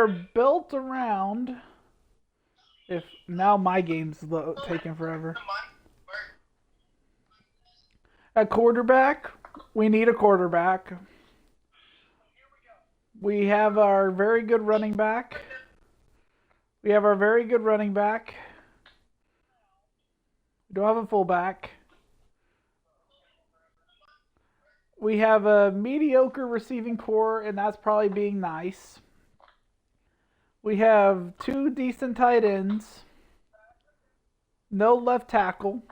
are built around. If now my game's taking forever. At quarterback, we need a quarterback. We have our very good running back. We don't have a fullback. We have a mediocre receiving core, and that's probably being nice. We have 2 decent tight ends. No left tackle.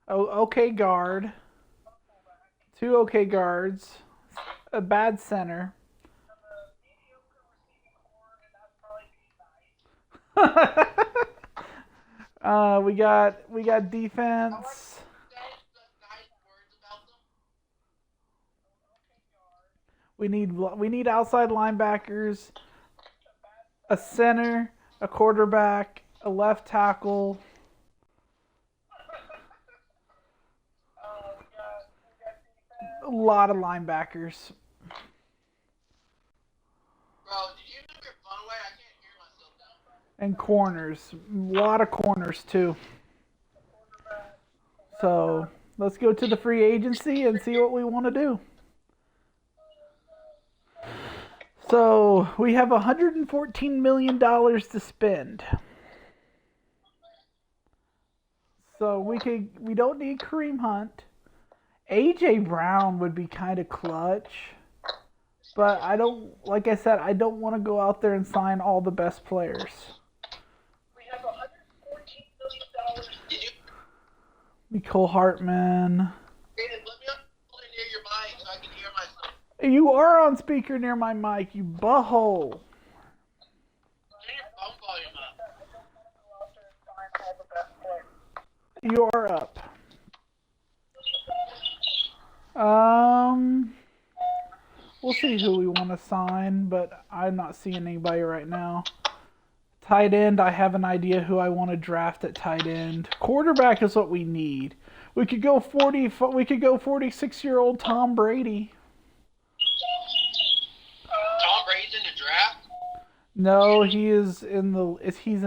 Okay guard. 2 okay guards. A bad center. We got defense. We need outside linebackers, a center, a quarterback, a left tackle. A lot of linebackers. Bro, did you move your phone away? I can't hear myself now. And corners. A lot of corners, too. So, let's go to the free agency and see what we want to do. So, we have $114 million to spend. So, we don't need Kareem Hunt. A.J. Brown would be kind of clutch. But like I said, I don't want to go out there and sign all the best players. We have $114 million. Did you? Nicole Hartman. Brandon, let me up near your mic so I can hear myself. You are on speaker near my mic, you butthole. Turn your phone volume up. You are up. We'll see who we want to sign, but I'm not seeing anybody right now. Tight end, I have an idea who I want to draft at tight end. Quarterback is what we need. We could go 46-year-old Tom Brady. Tom Brady's in the draft? No, he's in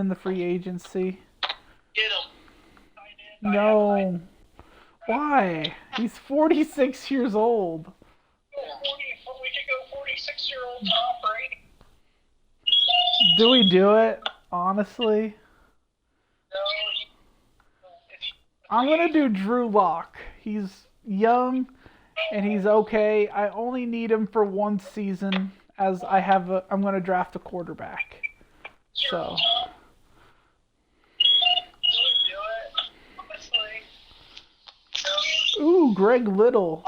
the free agency. Get him. No. Why? He's 46 years old. We could go 46-year-old Tom Brady. Do we do it? Honestly? No. I'm going to do Drew Lock. He's young and he's okay. I only need him for one season as I'm going to draft a quarterback. So. Ooh, Greg Little.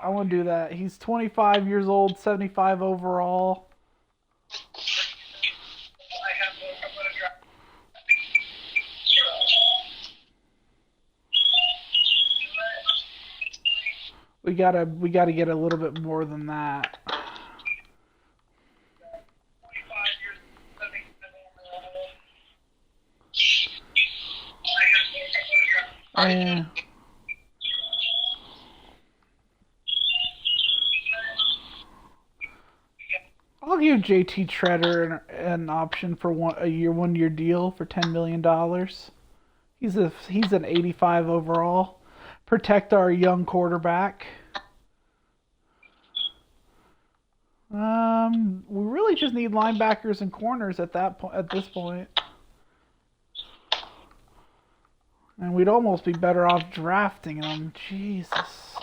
I want to do that. He's 25 years old, 75 overall. We gotta get a little bit more than that. And I'll give JT Treader an option for one year deal for $10 million. He's an 85 overall. Protect our young quarterback. We really just need linebackers and corners at this point. And we'd almost be better off drafting them. Jesus.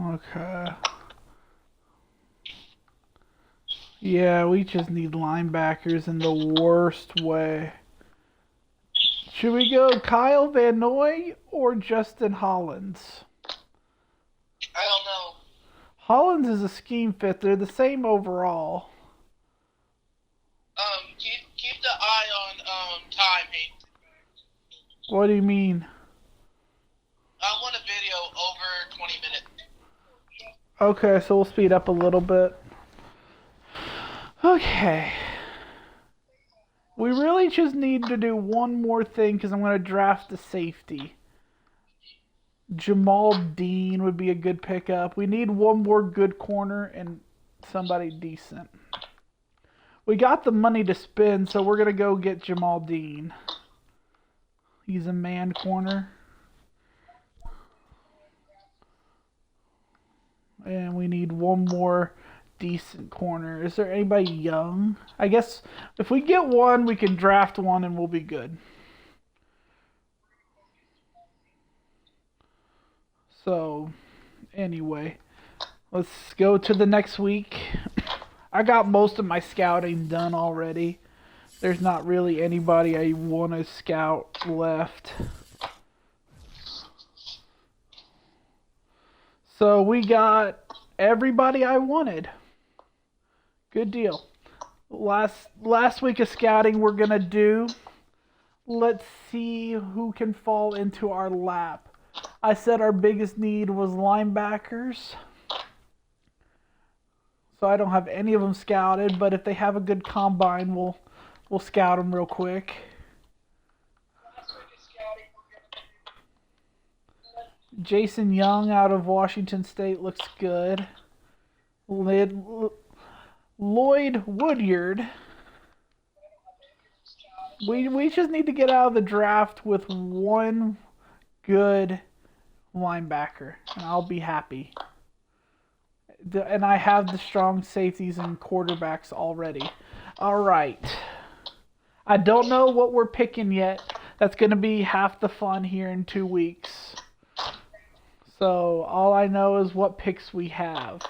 Okay. Yeah, we just need linebackers in the worst way. Should we go Kyle Van Noy or Justin Hollins? I don't know. Hollins is a scheme fit. They're the same overall. Keep the eye on time, hey. What do you mean? I want a video over 20 minutes. Okay, so we'll speed up a little bit. Okay. We really just need to do one more thing because I'm going to draft the safety. Jamal Dean would be a good pickup. We need one more good corner and somebody decent. We got the money to spend, so we're going to go get Jamal Dean. He's a man corner. And we need one more decent corner. Is there anybody young? I guess if we get one, we can draft one and we'll be good. So, anyway, let's go to the next week. I got most of my scouting done already. There's not really anybody I want to scout left. So we got everybody I wanted. Good deal. Last week of scouting we're going to do. Let's see who can fall into our lap. I said our biggest need was linebackers. So I don't have any of them scouted, but if they have a good combine, we'll scout them real quick. Jason Young out of Washington State looks good. Lloyd Woodyard. We just need to get out of the draft with one good linebacker, and I'll be happy. And I have the strong safeties and quarterbacks already. All right. I don't know what we're picking yet. That's going to be half the fun here in 2 weeks. So all I know is what picks we have.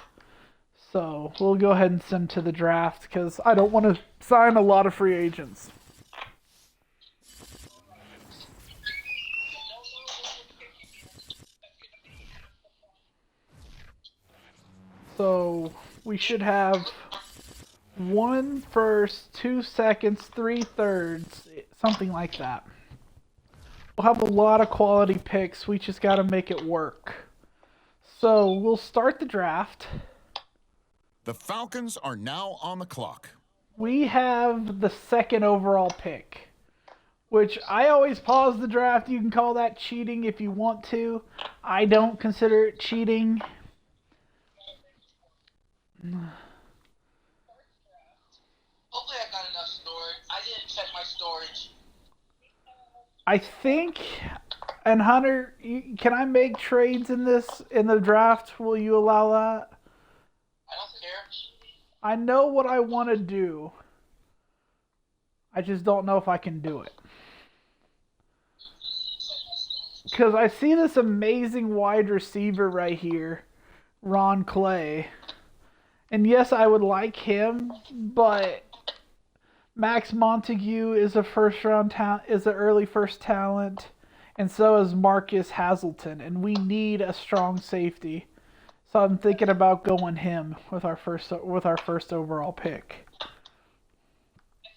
So we'll go ahead and send to the draft because I don't want to sign a lot of free agents. So we should have 1 first, 2 seconds, 3 thirds, something like that. We'll have a lot of quality picks. We just got to make it work. So we'll start the draft. The Falcons are now on the clock. We have the 2nd overall pick, which I always pause the draft. You can call that cheating if you want to. I don't consider it cheating. Hopefully I got enough storage. I didn't check my storage. I think, and Hunter, can I make trades in the draft? Will you allow that? I don't care. I know what I want to do. I just don't know if I can do it. Because I see this amazing wide receiver right here, Ron Clay. And yes, I would like him, but Max Montague is a is an early first talent, and so is Marcus Hazelton, and we need a strong safety. So I'm thinking about going him with our first overall pick.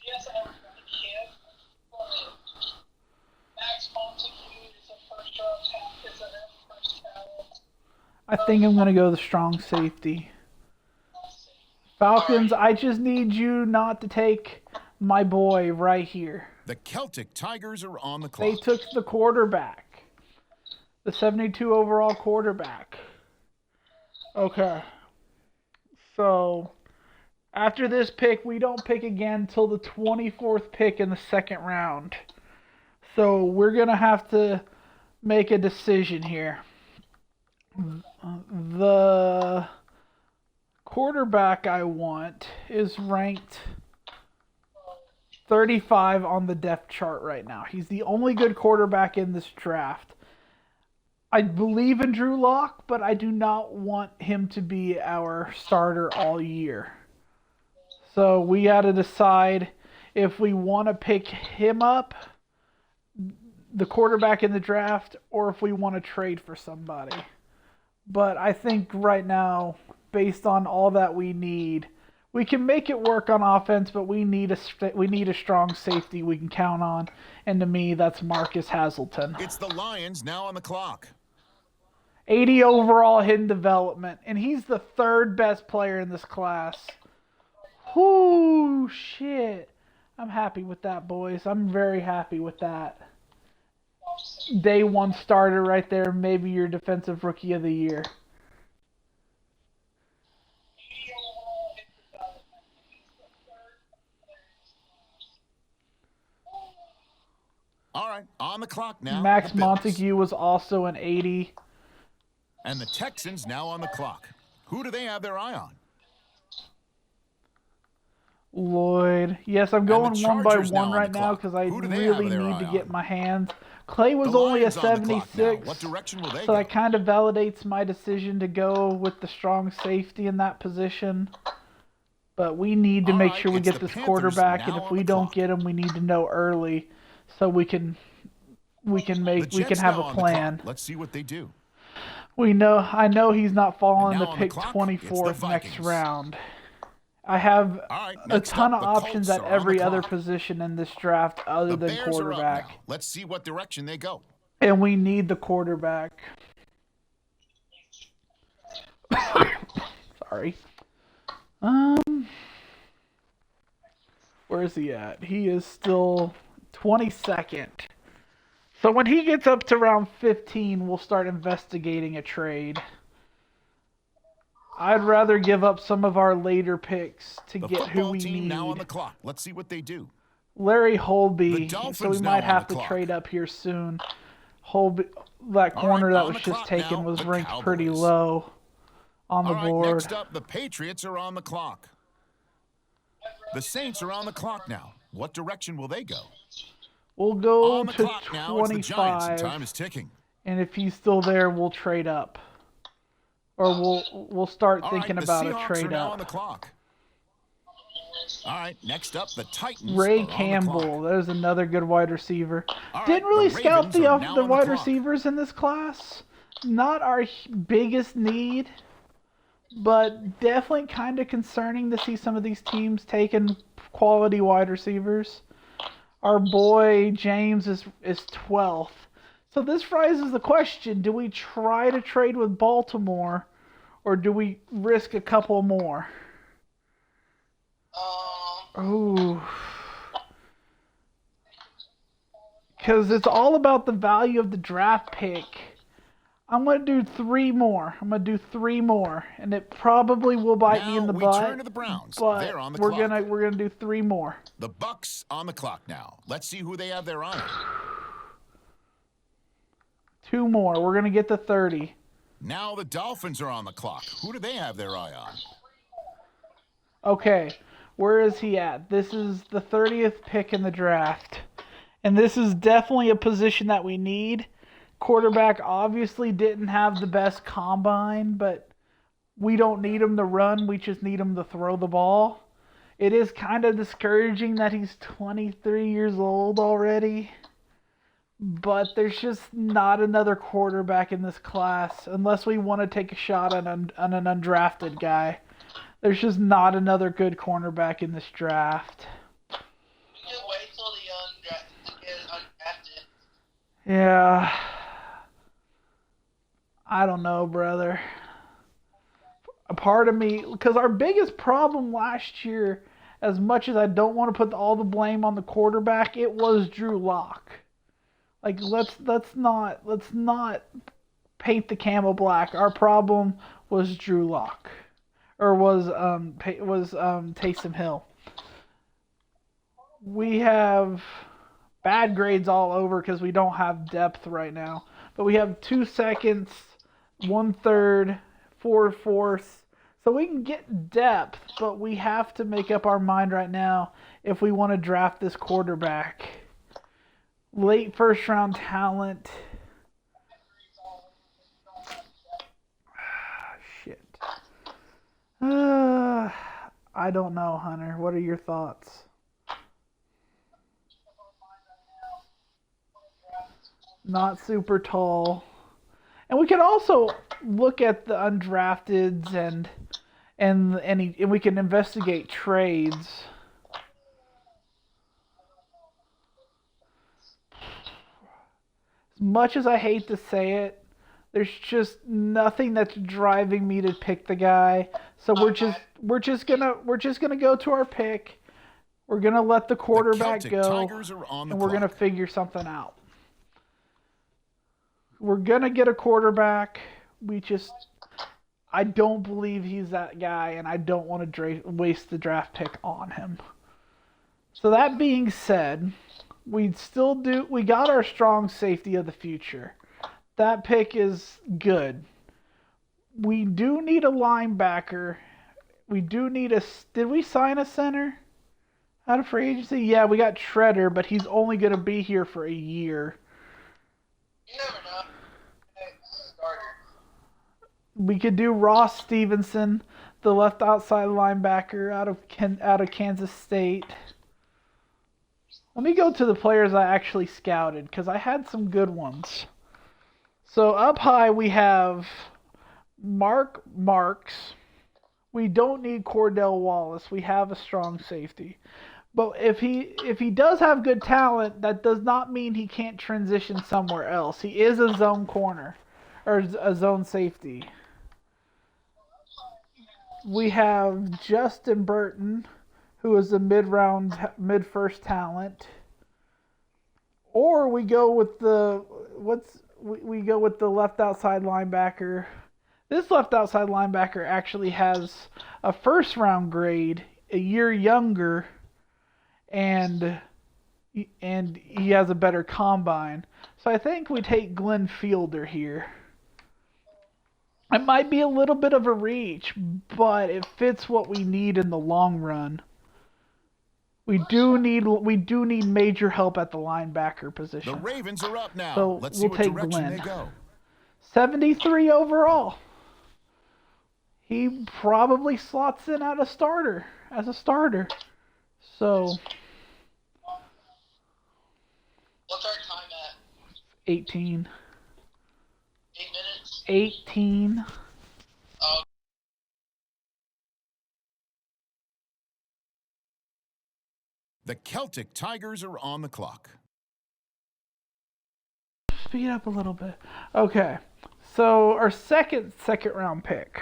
Yes, I like him, but Max Montague is a first talent. I think I'm going to go the strong safety. Falcons, I just need you not to take my boy right here. The Celtic Tigers are on the clock. They took the quarterback. The 72 overall quarterback. Okay. So, after this pick, we don't pick again until the 24th pick in the 2nd round. So, we're going to have to make a decision here. The quarterback I want is ranked 35 on the depth chart right now. He's the only good quarterback in this draft. I believe in Drew Lock, but I do not want him to be our starter all year. So we got to decide if we want to pick him up, the quarterback in the draft, or if we want to trade for somebody. But I think right now, based on all that we need, we can make it work on offense, but we need a strong safety we can count on. And to me, that's Marcus Hazelton. It's the Lions now on the clock. 80 overall hidden development, and he's the third best player in this class. Whoo, shit. I'm happy with that, boys. I'm very happy with that. Day one starter right there, maybe your defensive rookie of the year. All right, on the clock now. Max the Bills. Montague was also an 80. And the Texans now on the clock. Who do they have their eye on? Lloyd. Yes, I'm going one by one right now because I really need to get my hands. Clay was only a 76, what direction will they so go? that kind of validates my decision to go with the strong safety in that position. But we need to make sure we get this quarterback, and if we don't get him, we need to know early so we can have a plan. Let's see what they do. I know he's not falling to pick 24th next round. I have a ton of options at every other position in this draft other than quarterback. Let's see what direction they go. And we need the quarterback. Sorry. Where is he at? He is still 22nd. So when he gets up to round 15, we'll start investigating a trade. I'd rather give up some of our later picks to get who we need. Now on the clock. Let's see what they do. Larry Holby, so we might have to trade up here soon. Holby, that corner that was just taken was ranked pretty low on the board. Next up, the Patriots are on the clock. The Saints are on the clock now. What direction will they go? We'll go on the to clock 25. now. It's the Giants, and time is ticking. And if he's still there, we'll trade up. Or we'll start thinking about a trade up. On the clock. All right, next up, the Titans. Ray Campbell, there's another good wide receiver. Didn't really scout the wide receivers in this class. Not our biggest need, but definitely kind of concerning to see some of these teams taking quality wide receivers. Our boy James is 12th. So this raises the question, do we try to trade with Baltimore or do we risk a couple more? Ooh. Because it's all about the value of the draft pick. I'm going to do 3 more. And it probably will bite me in the butt. Turn to the Browns. But they're on the we're clock. gonna do 3 more. The Bucks on the clock now. Let's see who they have their eye on. 2 more. We're going to get to 30. Now the Dolphins are on the clock. Who do they have their eye on? Okay, where is he at? This is the 30th pick in the draft. And this is definitely a position that we need. Quarterback obviously didn't have the best combine, but we don't need him to run. We just need him to throw the ball. It is kind of discouraging that he's 23 years old already. But there's just not another quarterback in this class unless we want to take a shot on an undrafted guy. There's just not another good cornerback in this draft. Just wait till the get undrafted. Yeah. I don't know, brother. A part of me, because our biggest problem last year, as much as I don't want to put all the blame on the quarterback, it was Drew Lock. Like let's not paint the camel black. Our problem was Drew Lock, or was Taysom Hill. We have bad grades all over because we don't have depth right now. But we have 2 seconds, 1/3, 4/4. So we can get depth, but we have to make up our mind right now if we want to draft this quarterback. Late first round talent. Shit. I don't know, Hunter. What are your thoughts? Not super tall. And we could also look at the undrafteds and we can investigate trades. As much as I hate to say it, There's just nothing that's driving me to pick the guy. So we're just gonna go to our pick. We're gonna let the quarterback the go, Tigers are on the and we're gonna clock. figure something out. We're gonna get a quarterback. I don't believe he's that guy, and I don't want to waste the draft pick on him. So that being said, we got our strong safety of the future. That pick is good. We do need a linebacker. We do need did we sign a center out of free agency? Yeah, we got Shredder, but he's only going to be here for a year. You never know. Starter. We could do Ross Stevenson, the left outside linebacker out of Kansas State. Let me go to the players I actually scouted, because I had some good ones. So up high we have Mark Marks. We don't need Cordell Wallace. We have a strong safety. But if he does have good talent, that does not mean he can't transition somewhere else. He is a zone corner, or a zone safety. We have Justin Burton, who is a mid-first talent. Or we go with the left outside linebacker. This left outside linebacker actually has a first-round grade, a year younger, and he has a better combine. So I think we take Glenn Fielder here. It might be a little bit of a reach, but it fits what we need in the long run. We do need major help at the linebacker position. The Ravens are up now. So Let's we'll see what take direction Glenn. they go. 73 overall. He probably slots in as a starter. So What's our time at? 18. 8 minutes? 18. The Celtic Tigers are on the clock. Speed up a little bit. Okay. So our second round pick.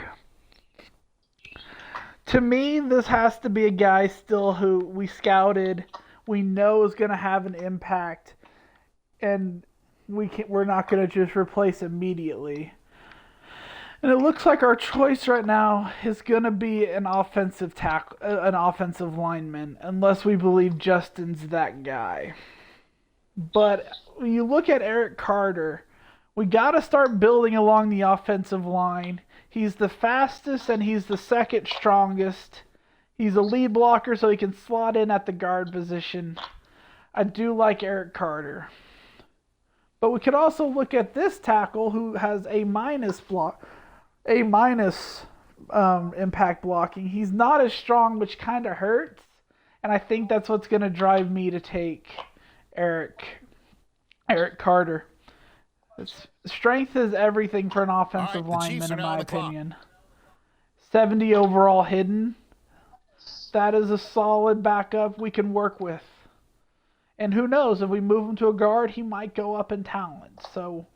To me, this has to be a guy still who we scouted, we know is going to have an impact, and we're not going to just replace immediately. And it looks like our choice right now is going to be an offensive lineman, unless we believe Justin's that guy. But when you look at Eric Carter, we got to start building along the offensive line. He's the fastest and he's the second strongest. He's a lead blocker, so he can slot in at the guard position. I do like Eric Carter. But we could also look at this tackle who has A- impact blocking. He's not as strong, which kind of hurts. And I think that's what's going to drive me to take Eric Carter. Strength is everything for an offensive lineman, in my opinion. 70 overall hidden. That is a solid backup we can work with. And who knows, if we move him to a guard, he might go up in talent. So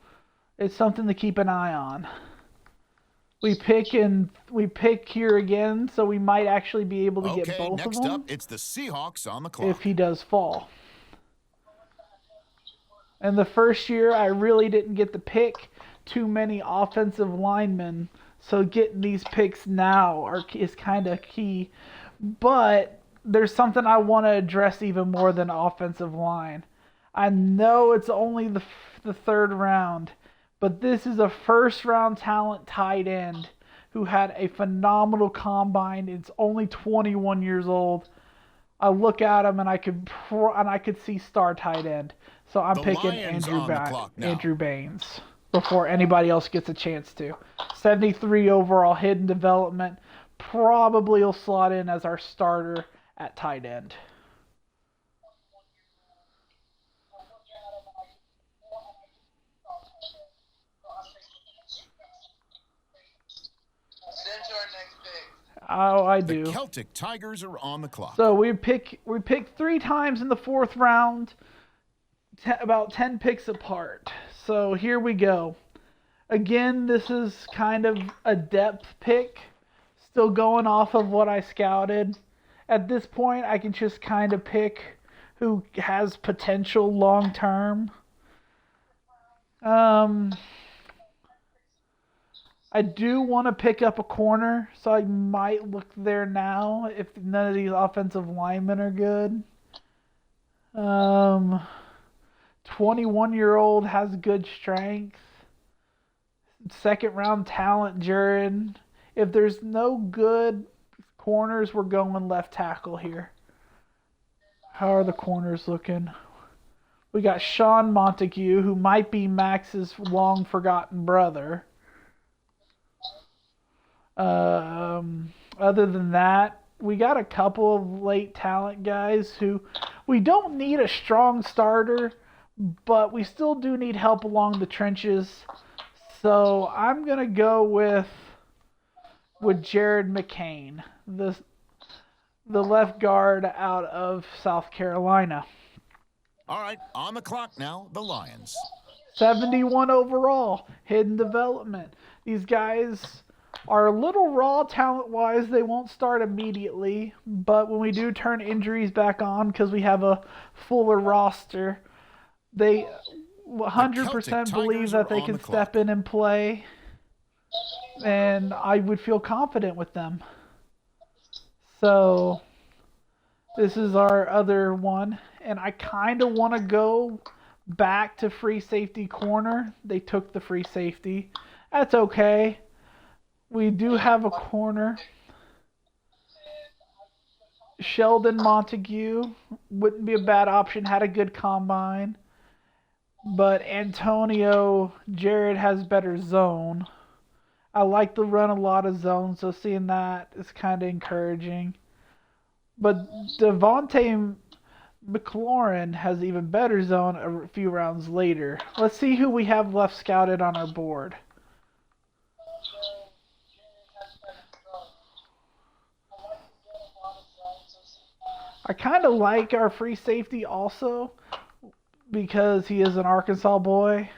it's something to keep an eye on. We pick here again, so we might actually be able to get both of them. Next up, it's the Seahawks on the clock. If he does fall. And the first year, I really didn't get to pick too many offensive linemen, so getting these picks now is kind of key. But there's something I want to address even more than offensive line. I know it's only the third round, but this is a first-round talent tight end who had a phenomenal combine. It's only 21 years old. I look at him and I could see star tight end. So I'm picking Andrew Baines before anybody else gets a chance to. 73 overall hidden development. Probably will slot in as our starter at tight end. Oh, I do. The Celtic Tigers are on the clock. So we pick 3 times in the 4th round, about 10 picks apart. So here we go. Again, this is kind of a depth pick, still going off of what I scouted. At this point, I can just kind of pick who has potential long term. I do want to pick up a corner, so I might look there now if none of these offensive linemen are good. 21-year-old has good strength. Second round talent, Jared. If there's no good corners, we're going left tackle here. How are the corners looking? We got Sean Montague, who might be Max's long forgotten brother. Other than that, we got a couple of late talent guys who we don't need a strong starter, but we still do need help along the trenches. So I'm going to go with Jared McCain, the left guard out of South Carolina. All right, on the clock now, the Lions. 71 overall, hidden development. These guys are a little raw talent-wise. They won't start immediately, but when we do turn injuries back on because we have a fuller roster, they 100% believe that they can step in and play, and I would feel confident with them. So this is our other one, and I kind of want to go back to free safety corner. They took the free safety. That's okay. We do have a corner. Sheldon Montague wouldn't be a bad option, had a good combine. But Antonio Jared has better zone. I like to run a lot of zones, so seeing that is kind of encouraging. But Devontae McLaurin has even better zone a few rounds later. Let's see who we have left scouted on our board. I kind of like our free safety also because he is an Arkansas boy,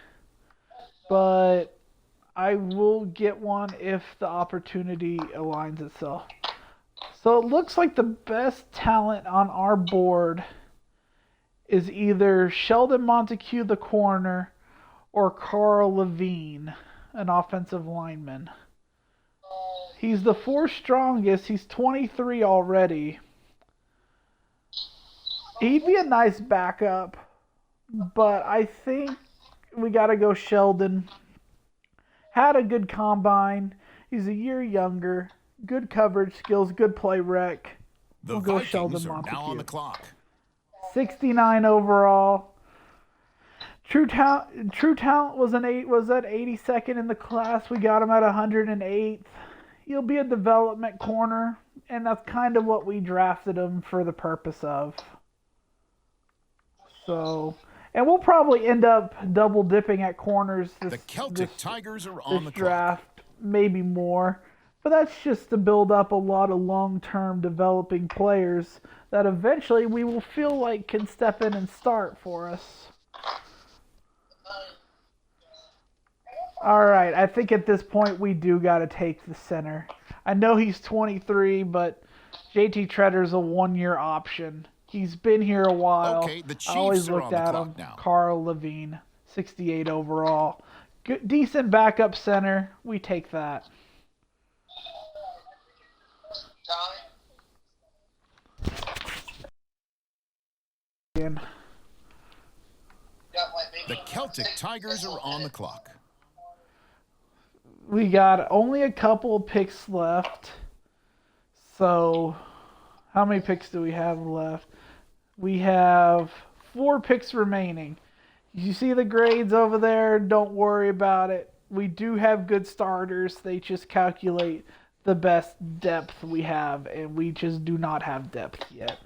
but I will get one if the opportunity aligns itself. So it looks like the best talent on our board is either Sheldon Montague, the corner, or Carl Levine, an offensive lineman. He's the fourth strongest. He's 23 already. He'd be a nice backup, but I think we got to go Sheldon. Had a good combine. He's a year younger. Good coverage skills. Good play rec. We'll go Sheldon Montague. Now on the clock. 69 overall. True talent was at 82nd in the class. We got him at 108th. He'll be a development corner, and that's kind of what we drafted him for the purpose of. So, and we'll probably end up double dipping at corners the Celtic Tigers are on the draft, maybe more. But that's just to build up a lot of long-term developing players that eventually we will feel like can step in and start for us. All right, I think at this point we do got to take the center. I know he's 23, but JT Tretter's a one-year option. He's been here a while. Okay, the Chiefs I always are looked on the at clock him. now. Carl Levine, 68 overall. Good, decent backup center. We take that. The Celtic Tigers are on the clock. We got only a couple of picks left. So, how many picks do we have left? We have 4 picks remaining. You see the grades over there? Don't worry about it. We do have good starters. They just calculate the best depth we have, and we just do not have depth yet.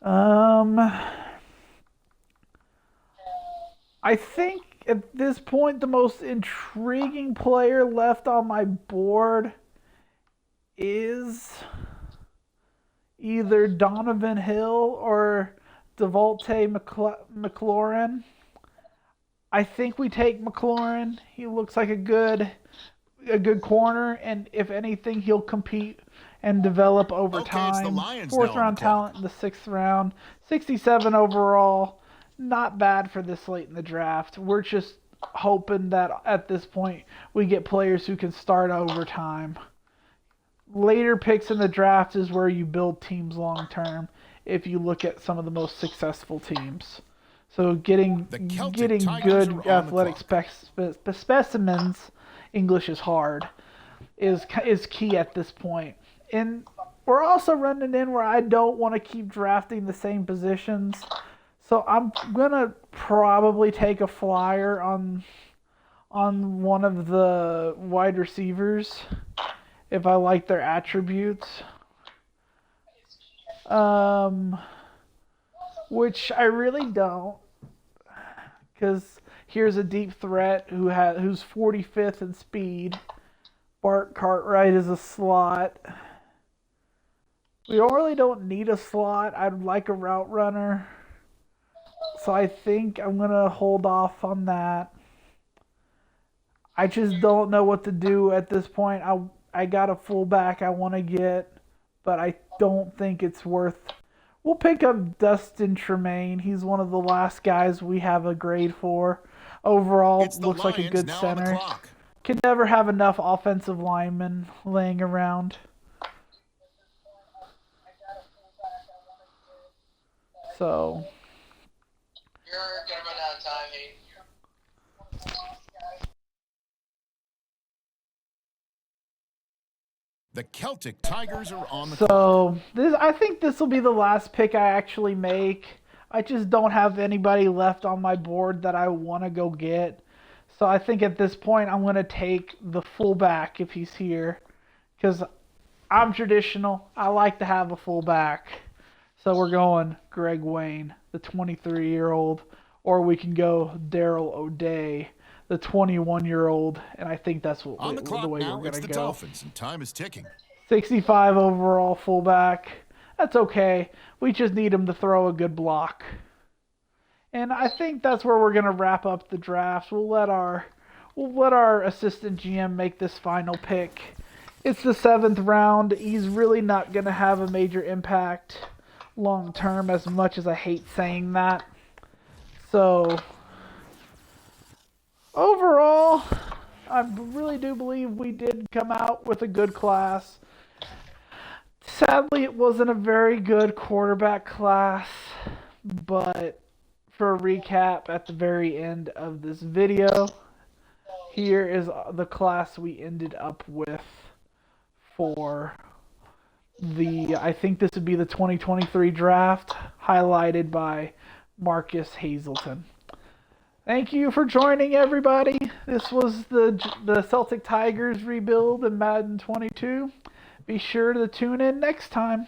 I think at this point the most intriguing player left on my board is either Donovan Hill or Devontae McLaurin. I think we take McLaurin. He looks like a good corner, and if anything, he'll compete and develop over Okay, it's the time. Lions Fourth now on round the clock. talent in the 6th round, 67 overall. Not bad for this late in the draft. We're just hoping that at this point we get players who can start over time. Later picks in the draft is where you build teams long term. If you look at some of the most successful teams, so getting The Celtic getting Tigers good are on the athletic clock. specimens, English is hard, is key at this point. And we're also running in where I don't want to keep drafting the same positions, so I'm gonna probably take a flyer on one of the wide receivers if I like their attributes. Which I really don't, because here's a deep threat who's 45th in speed. Bart Cartwright is a slot. We really don't need a slot. I'd like a route runner. So I think I'm going to hold off on that. I just don't know what to do at this point. I got a fullback I want to get, but I don't think it's worth. We'll pick up Dustin Tremaine. He's one of the last guys we have a grade for. Overall, It's the looks like a Lions good now on the center. clock. Can never have enough offensive linemen laying around. So, You're gonna run out of time, Hayden. The Celtic Tigers are on the clock. so I think this will be the last pick I actually make. I just don't have anybody left on my board that I want to go get. So I think at this point I'm going to take the fullback if he's here, because I'm traditional. I like to have a fullback. So we're going Greg Wayne, the 23-year-old, or we can go Daryl O'Day, the 21-year-old, and I think that's On the the clock way now, we're it's going the to go. Dolphins, and time is ticking. 65 overall fullback. That's okay. We just need him to throw a good block. And I think that's where we're going to wrap up the draft. We'll let our assistant GM make this final pick. It's the 7th round. He's really not going to have a major impact long term, as much as I hate saying that. So overall, I really do believe we did come out with a good class. Sadly, it wasn't a very good quarterback class, but for a recap at the very end of this video, here is the class we ended up with for I think this would be the 2023 draft, highlighted by Marcus Hazelton. Thank you for joining, everybody. This was the Celtic Tigers rebuild in Madden 22. Be sure to tune in next time.